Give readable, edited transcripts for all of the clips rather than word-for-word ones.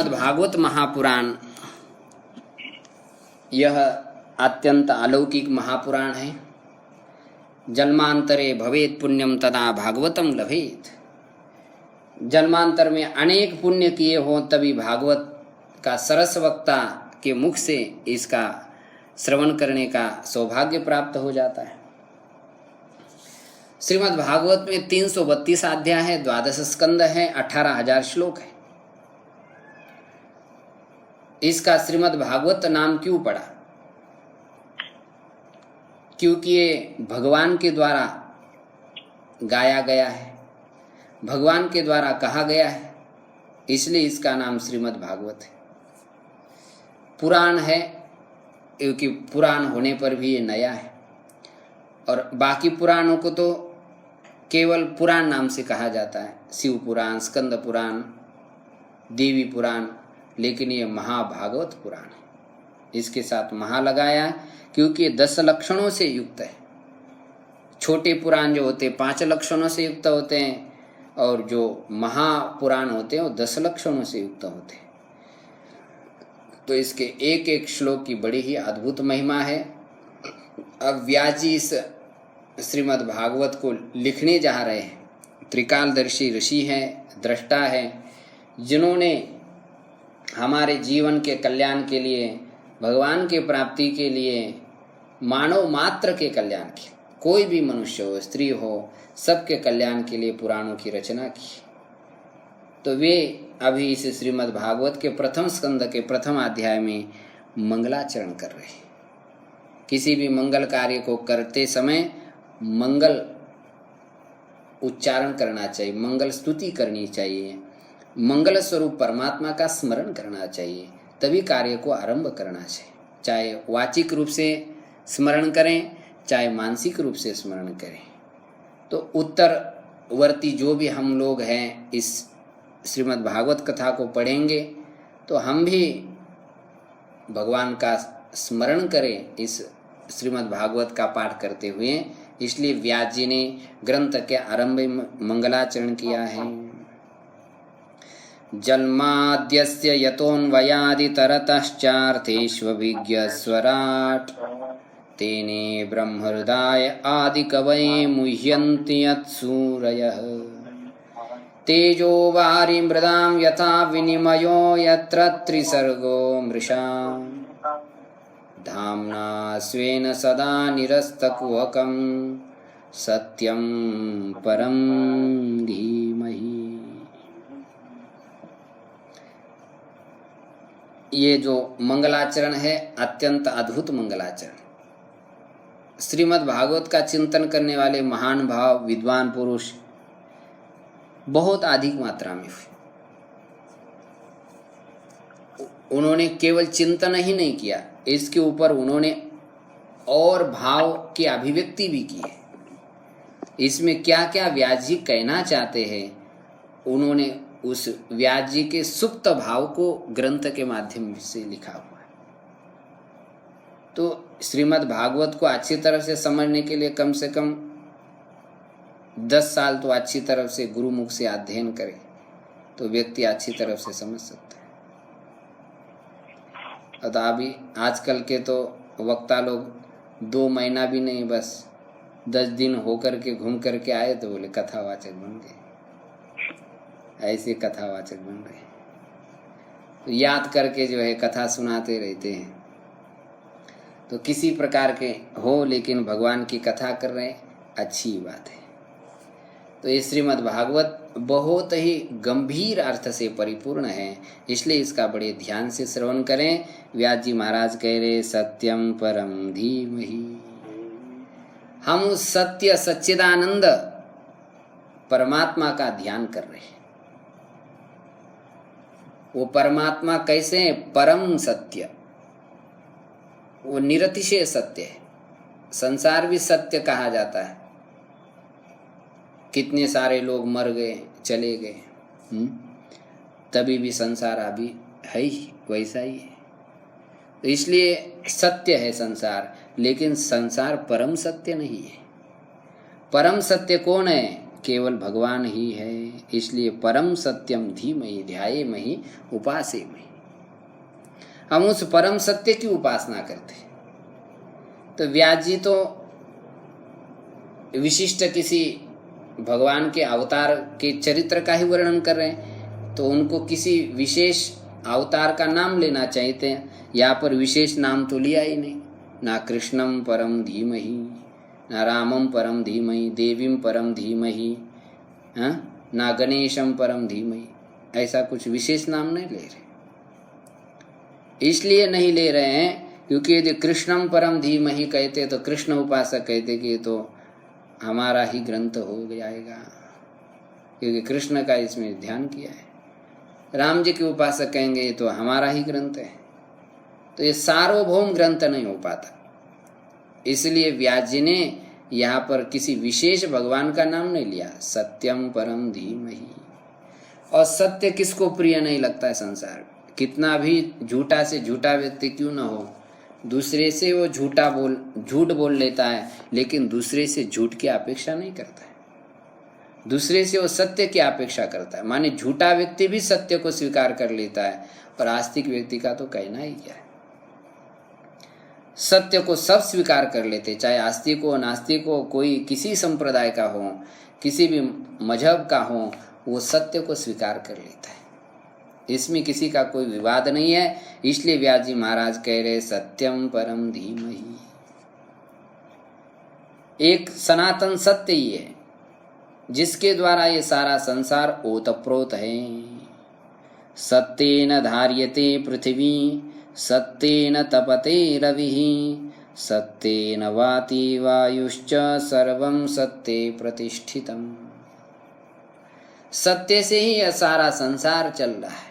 श्रीमद् भागवत महापुराण यह अत्यंत अलौकिक महापुराण है। जन्मांतरे भवेत पुण्यम तदा भागवतम लभेत। जन्मांतर में अनेक पुण्य किए हों तभी भागवत का सरस वक्ता के मुख से इसका श्रवण करने का सौभाग्य प्राप्त हो जाता है। श्रीमद् भागवत में 332 अध्याय है, 12 स्कंद है, 18,000 श्लोक है। इसका श्रीमद् भागवत नाम क्यों पड़ा? क्योंकि ये भगवान के द्वारा गाया गया है, भगवान के द्वारा कहा गया है, इसलिए इसका नाम श्रीमद् भागवत है। पुराण है क्योंकि पुराण होने पर भी ये नया है, और बाकी पुराणों को तो केवल पुराण नाम से कहा जाता है, शिव पुराण, स्कंद पुराण, देवी पुराण, लेकिन ये महाभागवत पुराण है। इसके साथ महा लगाया है क्योंकि ये 10 लक्षणों से युक्त है। छोटे पुराण जो होते हैं 5 लक्षणों से युक्त होते हैं, और जो महापुराण होते हैं वो 10 लक्षणों से युक्त होते हैं। तो इसके एक एक श्लोक की बड़ी ही अद्भुत महिमा है। अब व्यास जी इस श्रीमद् भागवत को लिखने जा रहे हैं। त्रिकालदर्शी ऋषि हैं, दृष्टा हैं, जिन्होंने हमारे जीवन के कल्याण के लिए, भगवान के प्राप्ति के लिए, मानव मात्र के कल्याण के, कोई भी मनुष्य हो, स्त्री हो, सबके कल्याण के लिए पुराणों की रचना की। तो वे अभी इस श्रीमद् भागवत के प्रथम स्कंद के प्रथम अध्याय में मंगलाचरण कर रहे हैं। किसी भी मंगल कार्य को करते समय मंगल उच्चारण करना चाहिए, मंगल स्तुति करनी चाहिए, मंगल स्वरूप परमात्मा का स्मरण करना चाहिए, तभी कार्य को आरंभ करना चाहिए। चाहे वाचिक रूप से स्मरण करें, चाहे मानसिक रूप से स्मरण करें। तो उत्तरवर्ती जो भी हम लोग हैं इस श्रीमद् भागवत कथा को पढ़ेंगे तो हम भी भगवान का स्मरण करें इस श्रीमद् भागवत का पाठ करते हुए। इसलिए व्यास जी ने ग्रंथ के आरंभ में मंगलाचरण किया है। जन्माद्यस्य यतोऽन्वयादितरतश्चार्थेष्वभिज्ञस्वराट् तेने ब्रह्महृदाय आदिकवये मुह्यन्ति यत्सूरयः तेजो वारि मृदां यथा विनिमयो यत्र त्रिसर्गो मृषा धाम्ना स्वेन सदा निरस्तकुहकं सत्यं परं धीमहि। ये जो मंगलाचरण है अत्यंत अद्भुत मंगलाचरण। श्रीमद् भागवत का चिंतन करने वाले महान भाव विद्वान पुरुष बहुत अधिक मात्रा में हुए। उन्होंने केवल चिंतन ही नहीं किया, इसके ऊपर उन्होंने और भाव की अभिव्यक्ति भी की है। इसमें क्या क्या व्यास जी कहना चाहते हैं, उन्होंने उस व्यास जी के सुप्त भाव को ग्रंथ के माध्यम से लिखा हुआ है। तो श्रीमद् भागवत को अच्छी तरह से समझने के लिए कम से कम 10 साल तो अच्छी तरह से गुरुमुख से अध्ययन करे तो व्यक्ति अच्छी तरह से समझ सकता है। और अभी आजकल के तो वक्ता लोग 2 महीना भी नहीं, बस 10 दिन होकर के घूम करके आए तो बोले कथावाचक बन गए, ऐसे कथावाचक बन रहे। तो याद करके जो है कथा सुनाते रहते हैं। तो किसी प्रकार के हो, लेकिन भगवान की कथा कर रहे हैं, अच्छी बात है। तो ये श्रीमद् भागवत बहुत ही गंभीर अर्थ से परिपूर्ण है, इसलिए इसका बड़े ध्यान से श्रवण करें। व्यास जी महाराज कह रहे सत्यम परम धीमहि। हम उस सत्य सच्चिदानंद परमात्मा का ध्यान कर रहे हैं। वो परमात्मा कैसे है? परम सत्य, वो निरतिशय सत्य है। संसार भी सत्य कहा जाता है। कितने सारे लोग मर गए, चले गए, तभी भी संसार अभी है ही, वैसा ही है। तो इसलिए सत्य है संसार, लेकिन संसार परम सत्य नहीं है। परम सत्य कौन है? केवल भगवान ही है। इसलिए परम सत्यम धीमहि ध्यायेमहि उपासेमहि। हम उस परम सत्य की उपासना करते हैं। तो व्यास जी तो विशिष्ट किसी भगवान के अवतार के चरित्र का ही वर्णन कर रहे हैं, तो उनको किसी विशेष अवतार का नाम लेना चाहते हैं। यहाँ पर विशेष नाम तो लिया ही नहीं, ना कृष्णम परम धीमहि, ना रामम परम धीमहि, देवीम परम धीमहि, ना गणेशम परम धीमहि, ऐसा कुछ विशेष नाम नहीं ले रहे। इसलिए नहीं ले रहे हैं क्योंकि यदि कृष्णम परम धीमहि कहते तो कृष्ण उपासक कहते कि तो हमारा ही ग्रंथ हो जाएगा, क्योंकि कृष्ण का इसमें ध्यान किया है। राम जी के उपासक कहेंगे तो हमारा ही ग्रंथ है, तो ये सार्वभौम ग्रंथ नहीं हो पाता। इसलिए व्यास जी ने यहाँ पर किसी विशेष भगवान का नाम नहीं लिया, सत्यम परम धीमहि। और सत्य किसको प्रिय नहीं लगता है संसार, कितना भी झूठा से झूठा व्यक्ति क्यों ना हो, दूसरे से वो झूठ बोल लेता है, लेकिन दूसरे से झूठ की अपेक्षा नहीं करता है, दूसरे से वो सत्य की अपेक्षा करता है। माने झूठा व्यक्ति भी सत्य को स्वीकार कर लेता है, और आस्तिक व्यक्ति का तो कहना ही क्या है। सत्य को सब स्वीकार कर लेते, चाहे आस्तिक हो नास्तिक हो, कोई किसी संप्रदाय का हो, किसी भी मजहब का हो, वो सत्य को स्वीकार कर लेता है। इसमें किसी का कोई विवाद नहीं है। इसलिए व्यास जी महाराज कह रहे सत्यम परम धीमहि। एक सनातन सत्य ही है जिसके द्वारा ये सारा संसार ओतप्रोत है। सत्येन धार्यते पृथ्वी, सत्येन तपते रविः, सत्येन वाति वायुश्च, सर्वं सत्ये प्रतिष्ठितम्। सत्य से ही यह सारा संसार चल रहा है,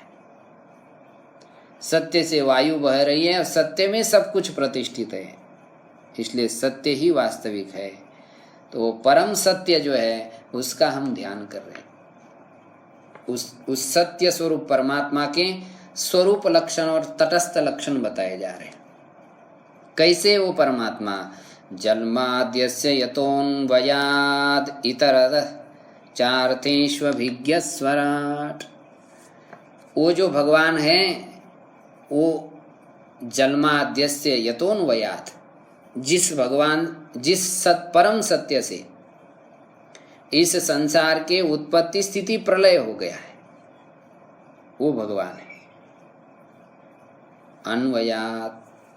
सत्य से वायु बह रही है और सत्य में सब कुछ प्रतिष्ठित है। इसलिए सत्य ही वास्तविक है। तो वो परम सत्य जो है उसका हम ध्यान कर रहे हैं। उस सत्य स्वरूप परमात्मा के स्वरूप लक्षण और तटस्थ लक्षण बताए जा रहे हैं। कैसे वो परमात्मा, जन्माद्यस्य यतोऽन्वयाद् इतरतः चार्थेष्वभिज्ञस्वराट्। वो जो भगवान है वो जन्माद्यस्य यतोऽन्वयात्, जिस परम सत्य से इस संसार के उत्पत्ति स्थिति प्रलय हो गया है, वो भगवान है। अन्वयात्,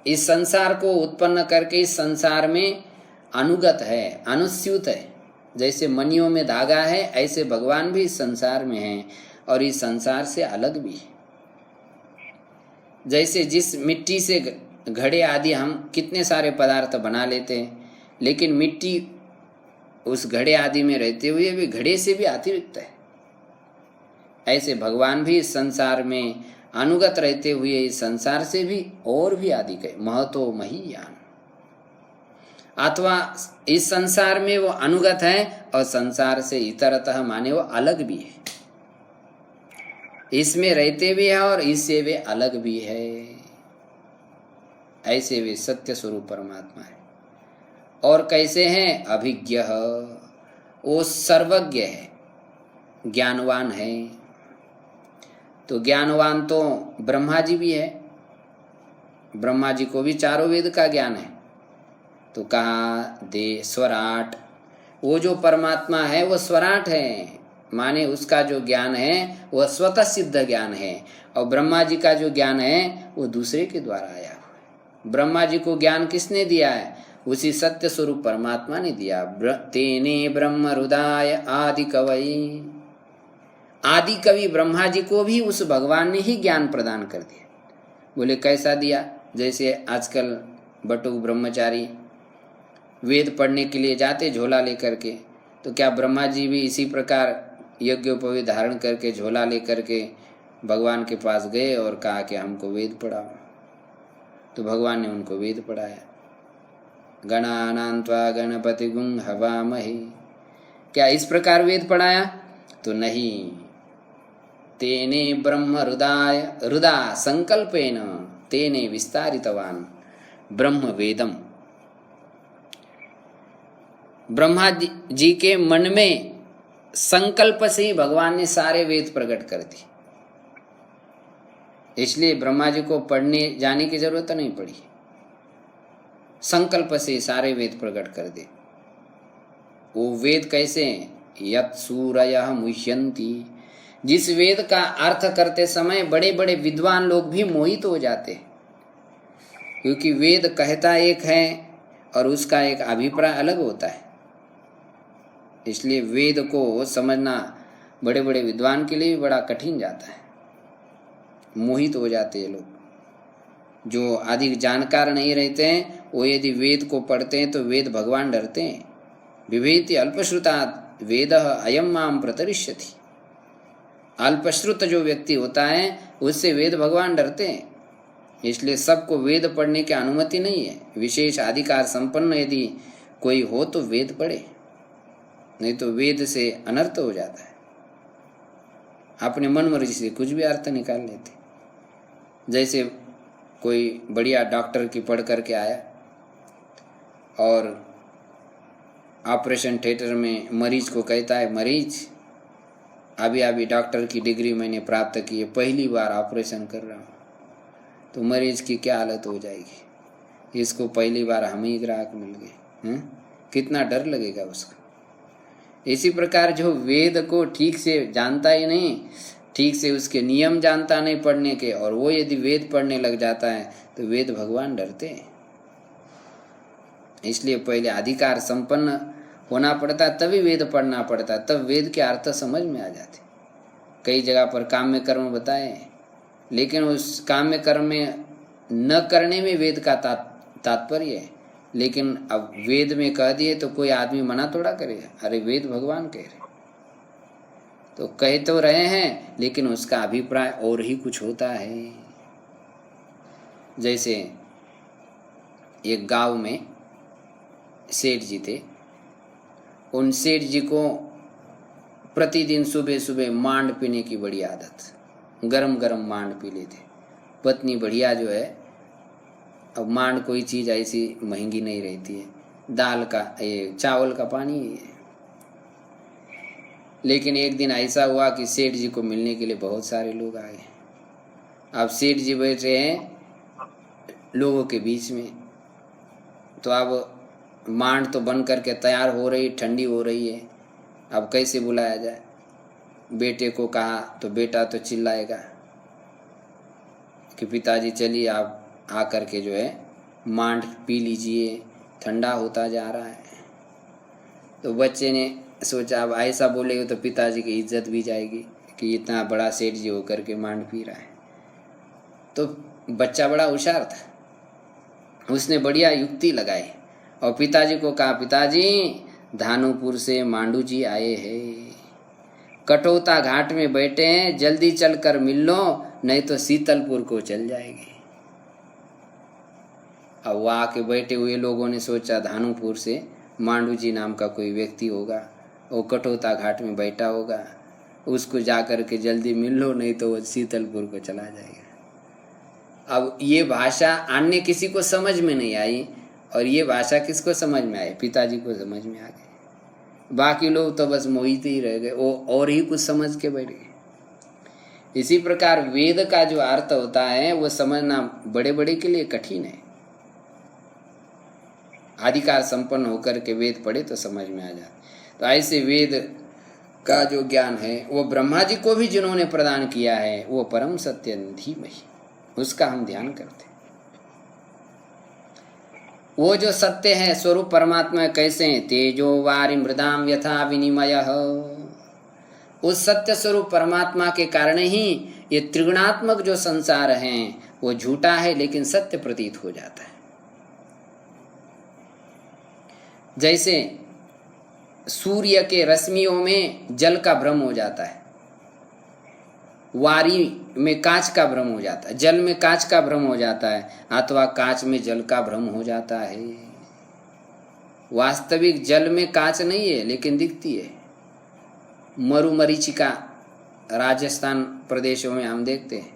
इस संसार को उत्पन्न करके इस संसार में अनुगत है, अनुस्यूत है। जैसे मनियों में धागा है, ऐसे भगवान भी इस संसार में है और इस संसार से अलग भी है। जैसे जिस मिट्टी से घड़े आदि हम कितने सारे पदार्थ बना लेते हैं, लेकिन मिट्टी उस घड़े आदि में रहते हुए भी घड़े से भी अतिरिक्त है, ऐसे भगवान भी इस संसार में अनुगत रहते हुए इस संसार से भी और भी अधिक है। महतो महीयान, अथवा इस संसार में वो अनुगत है और संसार से इतरतः माने वो अलग भी है, इसमें रहते भी है और इससे वे अलग भी है। ऐसे वे सत्य स्वरूप परमात्मा है। और कैसे हैं? अभिज्ञ, वो सर्वज्ञ है, ज्ञानवान है। तो ज्ञानवान तो ब्रह्मा जी भी है, ब्रह्मा जी को भी चारों वेद का ज्ञान है। तो कहा दे स्वराट, वो जो परमात्मा है वो स्वराट है, माने उसका जो ज्ञान है वह स्वतः सिद्ध ज्ञान है, और ब्रह्मा जी का जो ज्ञान है वो दूसरे के द्वारा आया हुआ है। ब्रह्मा जी को ज्ञान किसने दिया है? उसी सत्य स्वरूप परमात्मा ने दिया। तेने ब्रह्म हृदय आदि कवि, आदि कवि ब्रह्मा जी को भी उस भगवान ने ही ज्ञान प्रदान कर दिया। बोले कैसा दिया? जैसे आजकल बटुक ब्रह्मचारी वेद पढ़ने के लिए जाते झोला लेकर के, तो क्या ब्रह्मा जी भी इसी प्रकार यज्ञोपवीत धारण करके झोला लेकर के भगवान के पास गए और कहा कि हमको वेद पढ़ाओ? तो भगवान ने उनको वेद पढ़ाया। गणानां त्वा गणपतिगुं हवामहे, क्या इस प्रकार वेद पढ़ाया? तो नहीं। तेने ब्रह्म हृदय संकल्पेन तेने विस्तारितवान ब्रह्म वेदम। ब्रह्मा जी के मन में संकल्प से ही भगवान ने सारे वेद प्रकट कर दिए, इसलिए ब्रह्मा जी को पढ़ने जाने की जरूरत नहीं पड़ी। संकल्प से सारे वेद प्रकट कर दिए। वो वेद कैसे हैं? यत् सूरयः मुह्यन्ति, जिस वेद का अर्थ करते समय बड़े बड़े विद्वान लोग भी मोहित हो जाते हैं, क्योंकि वेद कहता एक है और उसका एक अभिप्राय अलग होता है। इसलिए वेद को समझना बड़े बड़े विद्वान के लिए भी बड़ा कठिन जाता है, मोहित हो जाते हैं लोग। जो अधिक जानकार नहीं रहते हैं वो यदि वेद को पढ़ते हैं तो वेद भगवान डरते हैं। बिभेति अल्पश्रुतात् वेदः अयं मां प्रतरिष्यति। अल्पश्रुत जो व्यक्ति होता है उससे वेद भगवान डरते हैं, इसलिए सबको वेद पढ़ने की अनुमति नहीं है। विशेष अधिकार संपन्न यदि कोई हो तो वेद पढ़े, नहीं तो वेद से अनर्थ हो जाता है। अपने मन मर्जी से कुछ भी अर्थ निकाल लेते। जैसे कोई बढ़िया डॉक्टर की पढ़ करके आया और ऑपरेशन थिएटर में मरीज को कहता है, मरीज अभी डॉक्टर की डिग्री मैंने प्राप्त की है, पहली बार ऑपरेशन कर रहा हूँ, तो मरीज की क्या हालत हो जाएगी। इसको पहली बार हम ही ग्राहक मिल गए हैं, कितना डर लगेगा उसको। इसी प्रकार जो वेद को ठीक से जानता ही नहीं, ठीक से उसके नियम जानता नहीं पढ़ने के, और वो यदि वेद पढ़ने लग जाता है तो वेद भगवान डरते हैं। इसलिए पहले अधिकार संपन्न होना पड़ता है, तभी वेद पढ़ना पड़ता है, तब वेद के अर्थ समझ में आ जाते। कई जगह पर काम्य कर्म बताए, लेकिन उस काम्य कर्म में न करने में वेद का तात्पर्य है। लेकिन अब वेद में कह दिए तो कोई आदमी मना थोड़ा करेगा, अरे वेद भगवान कह रहे, तो कह तो रहे हैं लेकिन उसका अभिप्राय और ही कुछ होता है। जैसे एक गांव में सेठ जी थे, उन सेठ जी को प्रतिदिन सुबह सुबह मांड पीने की बड़ी आदत, गरम गरम मांड पी लेते। पत्नी बढ़िया जो है, अब मांड कोई चीज़ ऐसी महंगी नहीं रहती है, दाल का ये चावल का पानी है। लेकिन एक दिन ऐसा हुआ कि सेठ जी को मिलने के लिए बहुत सारे लोग आए। अब सेठ जी बैठे हैं लोगों के बीच में, तो अब मांड तो बन करके तैयार हो रही, ठंडी हो रही है, अब कैसे बुलाया जाए। बेटे को कहा तो बेटा तो चिल्लाएगा कि पिताजी चलिए आप आ करके जो है मांड पी लीजिए, ठंडा होता जा रहा है। तो बच्चे ने सोचा अब ऐसा बोलेगा तो पिताजी की इज्जत भी जाएगी कि इतना बड़ा सेठ जी होकर के मांड पी रहा है। तो बच्चा बड़ा होशियार था, उसने बढ़िया युक्ति लगाई और पिताजी को कहा, पिताजी धानुपुर से मांडू जी आए हैं, कटौता घाट में बैठे हैं, जल्दी चलकर मिल लो, नहीं तो शीतलपुर को चल जाएंगे। अब वो आके बैठे हुए लोगों ने सोचा धानुपुर से मांडू जी नाम का कोई व्यक्ति होगा, वो कटौता घाट में बैठा होगा, उसको जाकर के जल्दी मिल लो, नहीं तो वो शीतलपुर को चला जाएगा। अब ये भाषा अन्य किसी को समझ में नहीं आई, और ये भाषा किसको समझ में आई? पिताजी को समझ में आ गई। बाकी लोग तो बस मोहित ही रह गए, वो और ही कुछ समझ के बैठ गए। इसी प्रकार वेद का जो अर्थ होता है वो समझना बड़े बड़े के लिए कठिन है। अधिकार संपन्न होकर के वेद पढ़े तो समझ में आ जाए। तो ऐसे वेद का जो ज्ञान है वो ब्रह्मा जी को भी जिन्होंने प्रदान किया है, वो परम सत्य धीमहि, उसका हम ध्यान करते हैं। वो जो सत्य है स्वरूप परमात्मा कैसे हैं? तेजो वारि मृदाम यथा विनिमयः। उस सत्य स्वरूप परमात्मा के कारण ही ये त्रिगुणात्मक जो संसार है वो झूठा है लेकिन सत्य प्रतीत हो जाता है। जैसे सूर्य के रश्मियों में जल का भ्रम हो जाता है, वारी में कांच का भ्रम हो जाता है, जल में कांच का भ्रम हो जाता है, अथवा कांच में जल का भ्रम हो जाता है। वास्तविक जल में कांच नहीं है लेकिन दिखती है। मरुमरीचिका राजस्थान प्रदेशों में हम देखते हैं,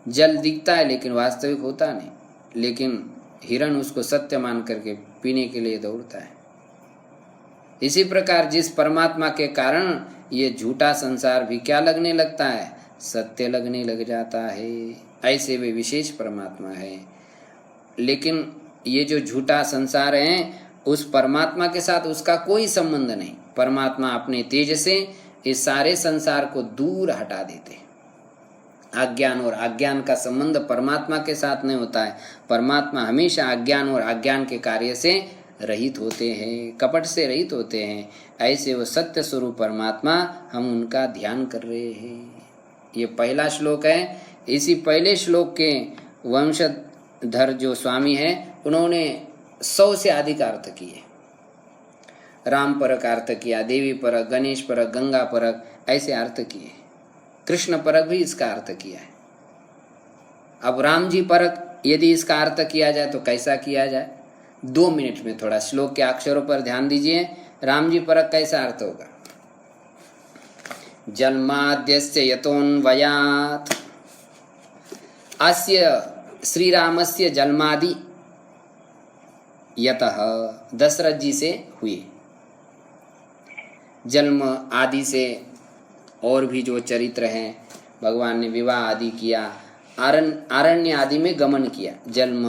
जल दिखता है लेकिन वास्तविक होता नहीं, लेकिन हिरण उसको सत्य मान करके पीने के लिए दौड़ता है। इसी प्रकार जिस परमात्मा के कारण ये झूठा संसार भी क्या लगने लगता है, सत्य लगने लग जाता है। ऐसे वे विशेष परमात्मा है। लेकिन ये जो झूठा संसार है उस परमात्मा के साथ उसका कोई संबंध नहीं। परमात्मा अपने तेज से इस सारे संसार को दूर हटा देते हैं। अज्ञान और अज्ञान का संबंध परमात्मा के साथ नहीं होता है। परमात्मा हमेशा अज्ञान और अज्ञान के कार्य से रहित होते हैं, कपट से रहित होते हैं। ऐसे वो सत्य स्वरूप परमात्मा, हम उनका ध्यान कर रहे हैं। ये पहला श्लोक है। इसी पहले श्लोक के वंशधर जो स्वामी है उन्होंने 100 से अधिक अर्थ किए। राम परक अर्थ किया, देवी परक, गणेश परक, गंगा परक, ऐसे अर्थ किए। कृष्ण परक भी इसका अर्थ किया है। अब राम जी परक यदि इसका अर्थ किया जाए तो कैसा किया जाए? 2 मिनट में थोड़ा श्लोक के अक्षरों पर ध्यान दीजिए। राम जी परक कैसा अर्थ होगा? जन्माद्यस्य यतोऽन्वयात् अस्य श्री रामस्य जन्मादि यतः, दशरथ जी से हुए जन्म आदि से, और भी जो चरित्र हैं, भगवान ने विवाह आदि किया, आरण्य आदि में गमन किया, जन्म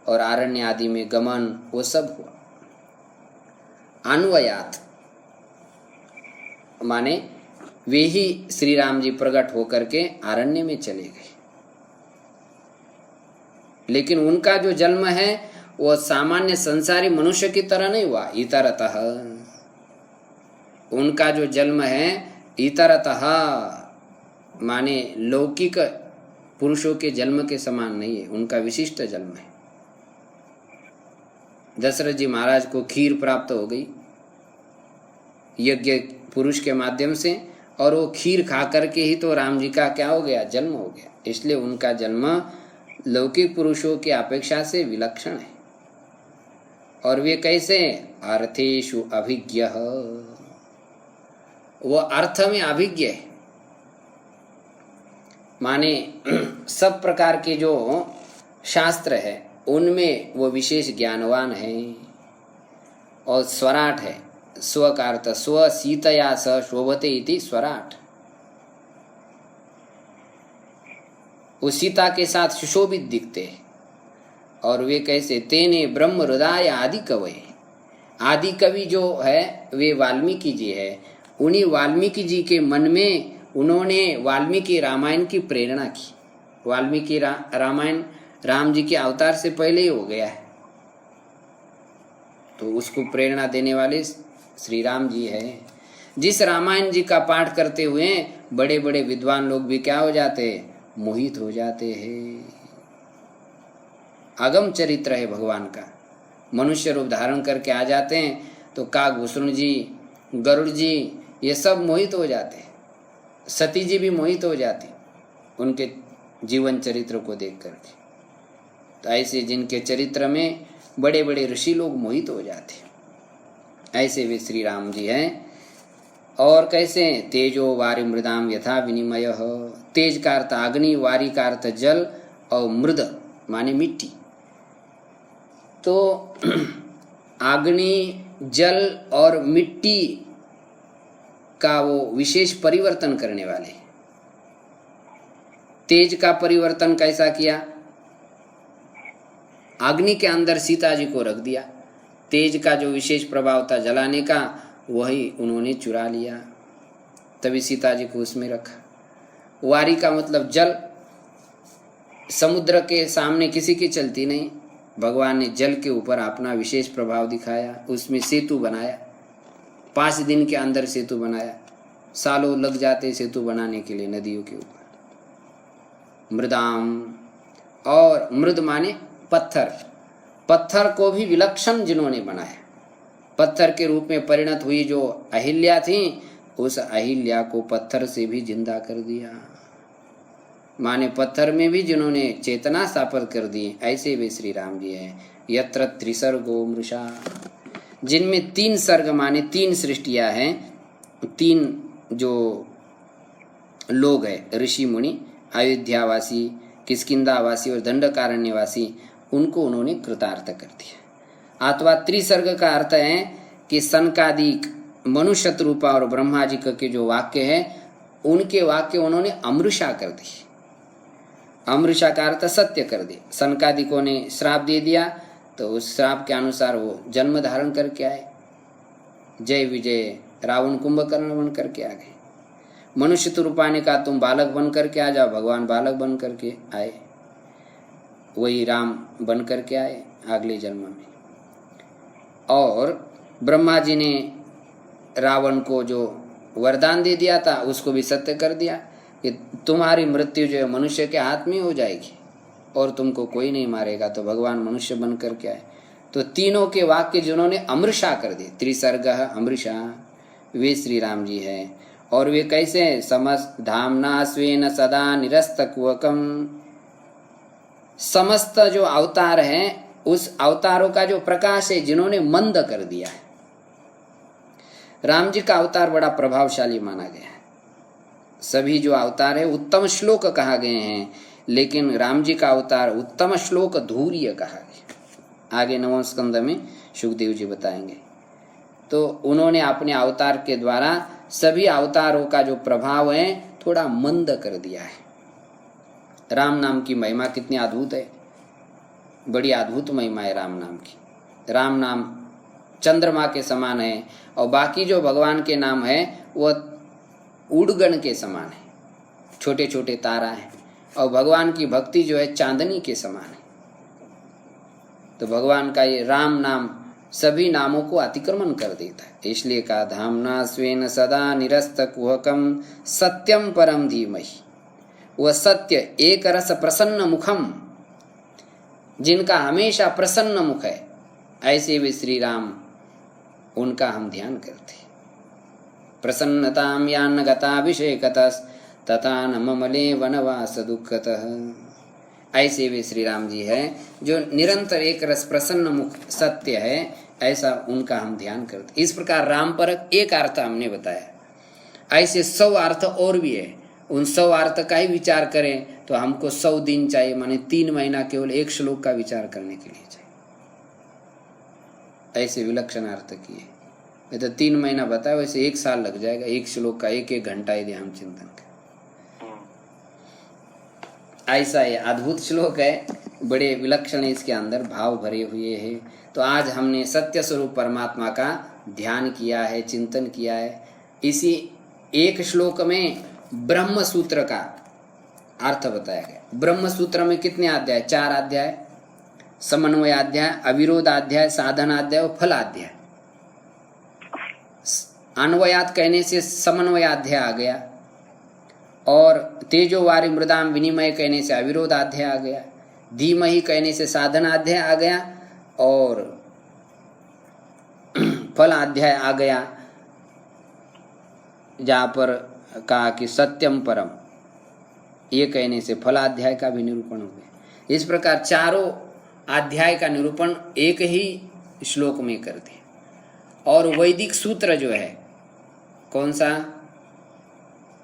और आरण्य आदि में गमन, वो सब हुआ। अन्वयात माने वे ही श्री राम जी प्रकट होकर के आरण्य में चले गए। लेकिन उनका जो जन्म है वो सामान्य संसारी मनुष्य की तरह नहीं हुआ, इतरतः। उनका जो जन्म है इतरतः माने लौकिक पुरुषों के जन्म के समान नहीं है, उनका विशिष्ट जन्म है। दशरथ जी महाराज को खीर प्राप्त हो गई यज्ञ पुरुष के माध्यम से, और वो खीर खा करके ही तो राम जी का क्या हो गया, जन्म हो गया। इसलिए उनका जन्म लौकिक पुरुषों की अपेक्षा से विलक्षण है। और वे कैसे? अर्थेषु अभिज्ञ, वो अर्थ में अभिज्ञ है। माने सब प्रकार के जो शास्त्र है उनमें वो विशेष ज्ञानवान है। और स्वराट है, स्व का अर्थ स्व सीतया स शोभते इति स्वराट। वो सीता के साथ सुशोभित दिखते हैं। और वे कैसे? तेने ब्रह्म हृदय आदि कवि। आदि कवि जो है वे वाल्मीकि जी है। उन्हीं वाल्मीकि जी के मन में उन्होंने वाल्मीकि रामायण की प्रेरणा की। वाल्मीकि रामायण राम जी के अवतार से पहले ही हो गया है, तो उसको प्रेरणा देने वाले श्री राम जी है। जिस रामायण जी का पाठ करते हुए बड़े बड़े विद्वान लोग भी क्या हो जाते हैं, मोहित हो जाते हैं। अगम चरित्र है भगवान का। मनुष्य रूप धारण करके आ जाते हैं तो काकभूषण जी, गरुड़ जी, ये सब मोहित हो जाते हैं। सती जी भी मोहित हो जाती उनके जीवन चरित्र को देख करके। तो ऐसे जिनके चरित्र में बड़े बड़े ऋषि लोग मोहित हो जाते, ऐसे वे श्री राम जी हैं। और कैसे? तेजो वारि मृदाम यथा विनिमय। तेज का अर्थ अग्नि, वारी का अर्थ जल, और मृद माने मिट्टी। तो अग्नि, जल और मिट्टी का वो विशेष परिवर्तन करने वाले। तेज का परिवर्तन कैसा किया? अग्नि के अंदर सीता जी को रख दिया। तेज का जो विशेष प्रभाव था जलाने का, वही उन्होंने चुरा लिया, तभी सीता जी को उसमें रखा। वारी का मतलब जल। समुद्र के सामने किसी की चलती नहीं, भगवान ने जल के ऊपर अपना विशेष प्रभाव दिखाया, उसमें सेतु बनाया। 5 दिन के अंदर सेतु बनाया, सालों लग जाते सेतु बनाने के लिए नदियों के ऊपर। मृदाम, और मृद माने पत्थर। पत्थर को भी विलक्षण जिन्होंने बनाया, पत्थर के रूप में परिणत हुई जो अहिल्या थी, उस अहिल्या को पत्थर से भी जिंदा कर दिया। माने पत्थर में भी जिन्होंने चेतना स्थापित कर दी, ऐसे वे श्री राम जी हैं। यत्र त्रिसर्गो मृषा, जिनमें 3 सर्ग माने 3 सृष्टियां हैं। 3 जो लोग हैं, ऋषि मुनि, अयोध्यावासी, किष्किंधावासी और दंडकारण्यवासी, उनको उन्होंने कृतार्थ कर दिया। अथवा त्रिसर्ग का अर्थ है कि सनकादिक मनुष्य शत्रुपा और ब्रह्मा जी के जो वाक्य है उनके वाक्य उन्होंने अमृषा कर दी। अमृषा का अर्थ सत्य कर दिया। सनकादिकों ने श्राप दे दिया तो उस श्राप के अनुसार वो जन्म धारण करके आए, जय विजय रावण कुंभकर्ण बन करके आ गए। मनुष्य शत्रुपा ने कहा तुम बालक बन करके आ जाओ, भगवान बालक बन करके आए, वही राम बन करके आए अगले जन्म में। और ब्रह्मा जी ने रावण को जो वरदान दे दिया था उसको भी सत्य कर दिया कि तुम्हारी मृत्यु जो है मनुष्य के हाथ में हो जाएगी और तुमको कोई नहीं मारेगा। तो भगवान मनुष्य बन करके आए। तो तीनों के वाक्य जिन्होंने अमृषा कर दिए, त्रिसर्ग अमृषा, वे श्री राम जी है। और वे कैसे? समस्त धामना स्वेन सदा निरस्त कुवकम, समस्त जो अवतार हैं उस अवतारों का जो प्रकाश है जिन्होंने मंद कर दिया है। राम जी का अवतार बड़ा प्रभावशाली माना गया है। सभी जो अवतार है उत्तम श्लोक कहा गए हैं, लेकिन राम जी का अवतार उत्तम श्लोक धूर्य कहा गया। आगे 9वें स्कंद में सुखदेव जी बताएंगे। तो उन्होंने अपने अवतार के द्वारा सभी अवतारों का जो प्रभाव है थोड़ा मंद कर दिया है। राम नाम की महिमा कितनी अद्भुत है, बड़ी अद्भुत महिमा है राम नाम की। राम नाम चंद्रमा के समान है और बाकी जो भगवान के नाम है वह उड़गण के समान है, छोटे छोटे तारा है। और भगवान की भक्ति जो है चांदनी के समान है। तो भगवान का ये राम नाम सभी नामों को अतिक्रमण कर देता है। इसलिए कहा धामना स्वेन सदा निरस्त कुहकम सत्यम परम धीमहि, वह सत्य एक रस प्रसन्न मुखम, जिनका हमेशा प्रसन्न मुख है, ऐसे वे श्री राम, उनका हम ध्यान करते। प्रसन्नतां यान्न गताभिषेकतस् तथा न ममले वनवास दुःखतः। ऐसे वे श्री राम जी है जो निरंतर एक रस प्रसन्न मुख सत्य है, ऐसा उनका हम ध्यान करते। इस प्रकार राम परक एक अर्थ हमने बताया। ऐसे 100 अर्थ और भी है। उन 100 अर्थ का ही विचार करें तो हमको 100 दिन चाहिए, माने 3 महीना केवल एक श्लोक का विचार करने के लिए चाहिए। ऐसे विलक्षण अर्थ किए। ये तो 3 महीना बताया, वैसे 1 साल लग जाएगा एक श्लोक का 1-1 घंटा यदि हम चिंतन करें। ऐसा ये अद्भुत श्लोक है, बड़े विलक्षण इसके अंदर भाव भरे हुए हैं। तो आज हमने सत्य स्वरूप परमात्मा का ध्यान किया है, चिंतन किया है। इसी एक श्लोक में ब्रह्म सूत्र का अर्थ बताया गया। ब्रह्म सूत्र में कितने अध्याय? 4 अध्याय, समन्वय अध्याय, अविरोध अध्याय, साधना अध्याय और फल अध्याय। अन्वयात कहने से समन्वय अध्याय आ गया और तेजो वारी मृदाम विनिमय कहने से अविरोध अध्याय आ गया, धीमहि कहने से साधना अध्याय आ गया और फल अध्याय आ गया, जहाँ पर कहा कि सत्यम परम, ये कहने से फलाध्याय का भी निरूपण हो गया। इस प्रकार चारों अध्याय का निरूपण एक ही श्लोक में कर दिया। और वैदिक सूत्र जो है कौन सा?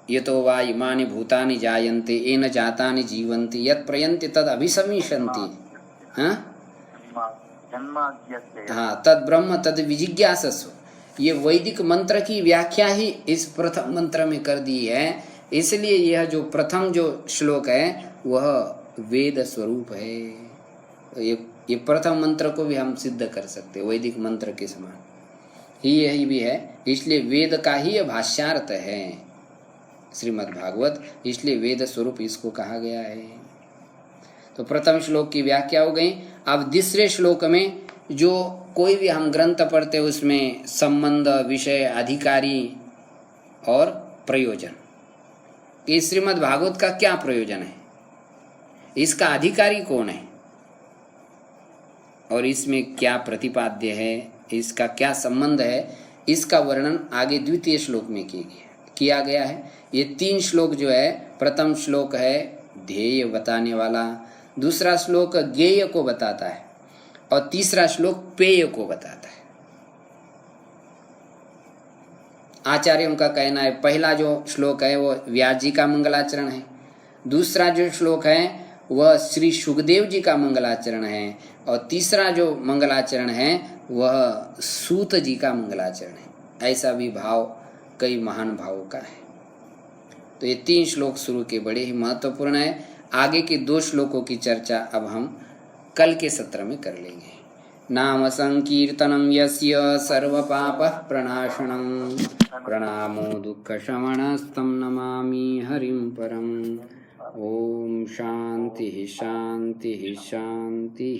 यतो वा इमानि भूतानि जायन्ते येन जातानि जीवन्ति यत् प्रयन्ति तद अभिसमिष्यन्ति, हाँ, तद ब्रह्म तद विजिज्ञासस्व। ये वैदिक मंत्र की व्याख्या ही इस प्रथम मंत्र में कर दी है। इसलिए यह जो प्रथम जो श्लोक है वह वेद स्वरूप है। ये प्रथम मंत्र को भी हम सिद्ध कर सकते हैं, वैदिक मंत्र के समान ही यही भी है। इसलिए वेद का ही यह भाष्यार्थ है श्रीमद् भागवत, इसलिए वेद स्वरूप इसको कहा गया है। तो प्रथम श्लोक की व्याख्या हो गई। अब दूसरे श्लोक में जो कोई भी हम ग्रंथ पढ़ते उसमें संबंध, विषय, अधिकारी और प्रयोजन, कि श्रीमद् भागवत का क्या प्रयोजन है, इसका अधिकारी कौन है और इसमें क्या प्रतिपाद्य है, इसका क्या संबंध है, इसका वर्णन आगे द्वितीय श्लोक में किया गया है। ये 3 श्लोक जो है, प्रथम श्लोक है ध्येय बताने वाला, दूसरा श्लोक ज्ञेय को बताता है और तीसरा श्लोक पेय को बताता है। आचार्यों का कहना है पहला जो श्लोक है वो व्यास जी का मंगलाचरण है, दूसरा जो श्लोक है वह श्री सुखदेव जी का मंगलाचरण है, और तीसरा जो मंगलाचरण है वह सूत जी का मंगलाचरण है। ऐसा भी भाव कई महान भावों का है। तो ये 3 श्लोक शुरू के बड़े ही महत्वपूर्ण है। आगे के 2 श्लोकों की चर्चा अब हम कल के सत्र में कर लेंगे। नाम संकीर्तनम यस्य सर्व पाप प्रणाशनम प्रणामो दुःख शमनस्तं नमामि हरिं परम। ओम शांति शांति शांति।